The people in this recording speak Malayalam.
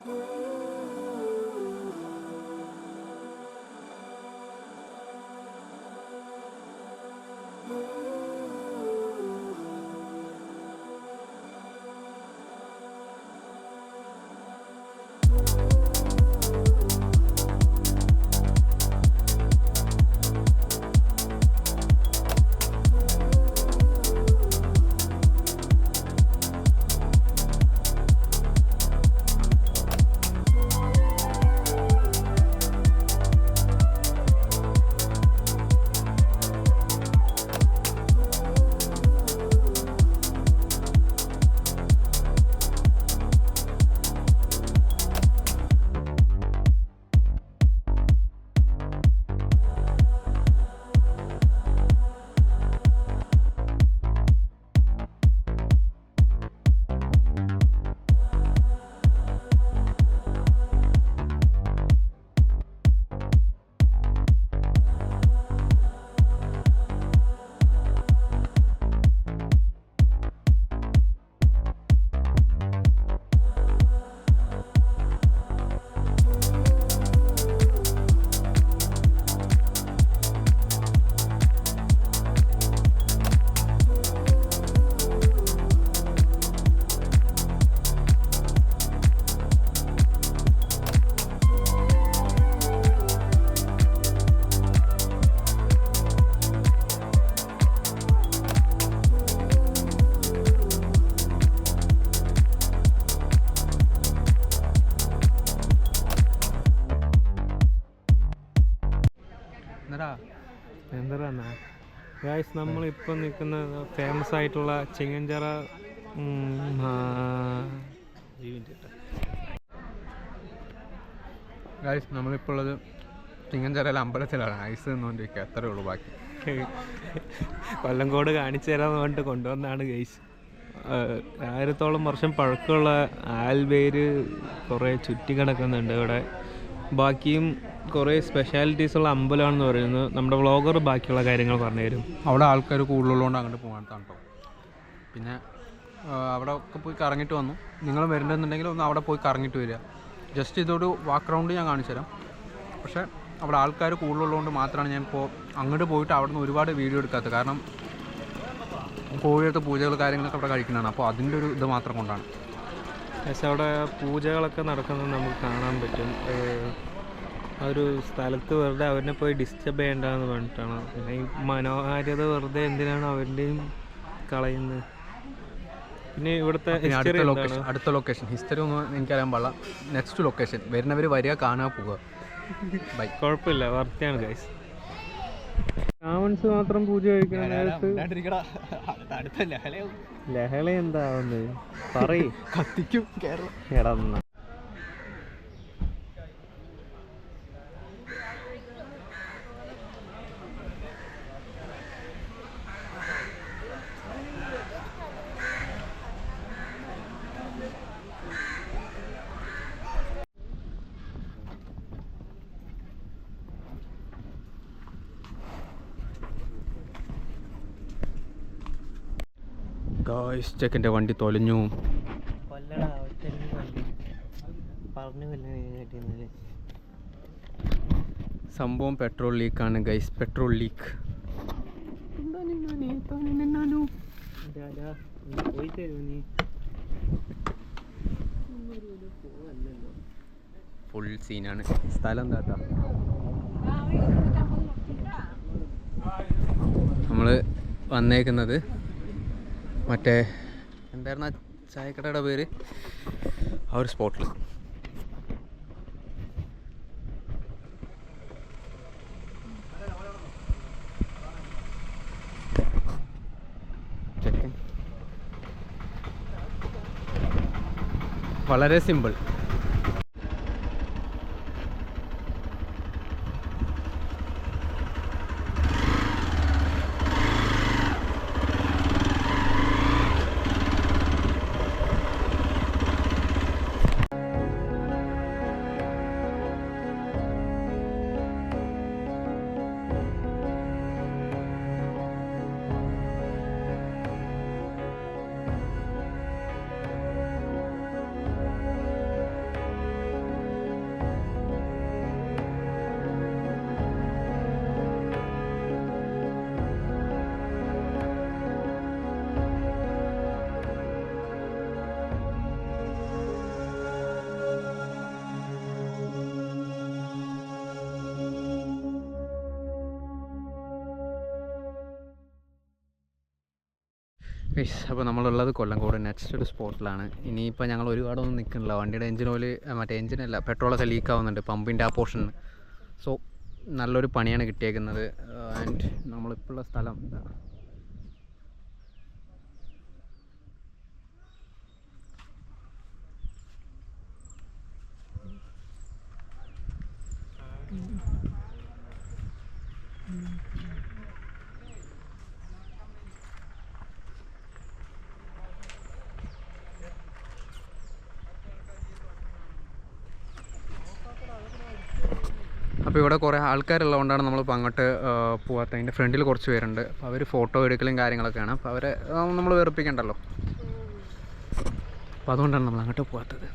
എന്താ ഗായ്സ്, നമ്മളിപ്പോൾ നിൽക്കുന്ന ഫേമസ് ആയിട്ടുള്ള ചിങ്ങഞ്ചിറ ഗായ്സ്, നമ്മളിപ്പോൾ ഉള്ളത് ചിങ്ങഞ്ചിറയിലെ അമ്പലത്തിലാണ്. ഐസ് നിന്നുകൊണ്ടിരിക്കുക, അത്രേ ഉള്ളൂ. ബാക്കി കൊല്ലങ്കോട് കാണിച്ചു തരാമെന്ന് പറഞ്ഞിട്ട് കൊണ്ടുവന്നാണ് ഗൈസ്. 1000-ഓളം വർഷം പഴക്കമുള്ള ആൽവേര് കുറേ ചുറ്റി കിടക്കുന്നുണ്ട് ഇവിടെ. ബാക്കിയും കുറേ സ്പെഷ്യാലിറ്റീസുള്ള അമ്പലമാണെന്ന് പറയുന്നത്. നമ്മുടെ വ്ളോഗർ ബാക്കിയുള്ള കാര്യങ്ങൾ പറഞ്ഞു തരും. അവിടെ ആൾക്കാർ കൂടുതലുള്ളതുകൊണ്ട് അങ്ങോട്ട് പോകാൻ കേട്ടോ. പിന്നെ അവിടെ ഒക്കെ പോയി കറങ്ങിയിട്ട് വന്നു. നിങ്ങൾ വരുന്നുണ്ടെങ്കിൽ ഒന്ന് അവിടെ പോയി കറങ്ങിയിട്ട് വരിക. ജസ്റ്റ് ഇതൊരു വാക്ക് റൗണ്ട് ഞാൻ കാണിച്ചു തരാം. പക്ഷേ അവിടെ ആൾക്കാർ കൂടുതലുള്ളതുകൊണ്ട് മാത്രമാണ് ഞാൻ ഇപ്പോൾ അങ്ങോട്ട് പോയിട്ട് അവിടെ നിന്ന് ഒരുപാട് വീഡിയോ എടുക്കാത്തത്. കാരണം കോഴിയടുത്ത് പൂജകൾ കാര്യങ്ങളൊക്കെ അവിടെ കഴിക്കുന്നതാണ്. അപ്പോൾ അതിൻ്റെ ഒരു ഇത് മാത്രം കൊണ്ടാണ്. പക്ഷേ അവിടെ പൂജകളൊക്കെ നടക്കുന്നത് നമുക്ക് കാണാൻ പറ്റും. ആ ഒരു സ്ഥലത്ത് വെറുതെ അവരെ പോയി ഡിസ്റ്റർബ് ചെയ്യേണ്ടതെന്ന് പറഞ്ഞിട്ടാണ്. പിന്നെ ഈ മനോഹാരിത വെറുതെ എന്തിനാണ് അവരുടെയും കളയുന്നത്. പിന്നെ ഇവിടുത്തെ അടുത്ത ലൊക്കേഷൻ ഹിസ്റ്ററി ഒന്നും എനിക്കറിയാൻ പാടില്ല. നെക്സ്റ്റ് ലൊക്കേഷൻ വരുന്നവർ വരിക, കാണുക, പോവുക. കുഴപ്പമില്ല, വർത്തിയാണ് ഗൈസ്. ബ്രാഹ്മൺസ് മാത്രം പൂജ കഴിക്കുന്ന നേരത്ത് ലഹള എന്താവുന്നത് പറയ്. കത്തിക്കും കേരളം. എടന്ന ഗായ്സ്, ചെക്കൻ്റെ വണ്ടി തൊലഞ്ഞു. സംഭവം പെട്രോൾ ലീക്കാണ് ഗൈസ്, പെട്രോൾ ലീക്ക്. ഫുൾ സീനാണ്. സ്ഥലം എന്താ, നമ്മൾ വന്നേക്കുന്നത് മറ്റേ എന്തായിരുന്ന ചായക്കടയുടെ പേര്, ആ ഒരു സ്പോട്ടിൽ. വളരെ സിമ്പിൾ. അപ്പോൾ നമ്മളുള്ളത് കൊല്ലംകോട് നെക്സ്റ്റ് ഒരു സ്പോട്ടിലാണ്. ഇനിയിപ്പോൾ ഞങ്ങൾ ഒരുപാടൊന്നും നിൽക്കുന്നില്ല. വണ്ടിയുടെ എഞ്ചിൻ ഓയിൽ മറ്റേ എഞ്ചിനല്ല പെട്രോളൊക്കെ ലീക്ക് ആവുന്നുണ്ട് പമ്പിൻ്റെ ആ പോർഷനിൽ. സോ നല്ലൊരു പണിയാണ് കിട്ടിയേക്കുന്നത്. ആൻഡ് നമ്മളിപ്പോൾ ഉള്ള സ്ഥലം ഇതാണ്. അപ്പോൾ ഇവിടെ കുറേ ആൾക്കാരുള്ളതുകൊണ്ടാണ് നമ്മളിപ്പോൾ അങ്ങോട്ട് പോകാത്തത്. അതിൻ്റെ ഫ്രണ്ടിൽ കുറച്ച് പേരുണ്ട്. അപ്പോൾ അവർ ഫോട്ടോ എടുക്കലും കാര്യങ്ങളൊക്കെയാണ്. അപ്പോൾ അവരെ നമ്മൾ വെറുപ്പിക്കണ്ടല്ലോ. അപ്പോൾ അതുകൊണ്ടാണ് നമ്മൾ അങ്ങോട്ട് പോകാത്തത്.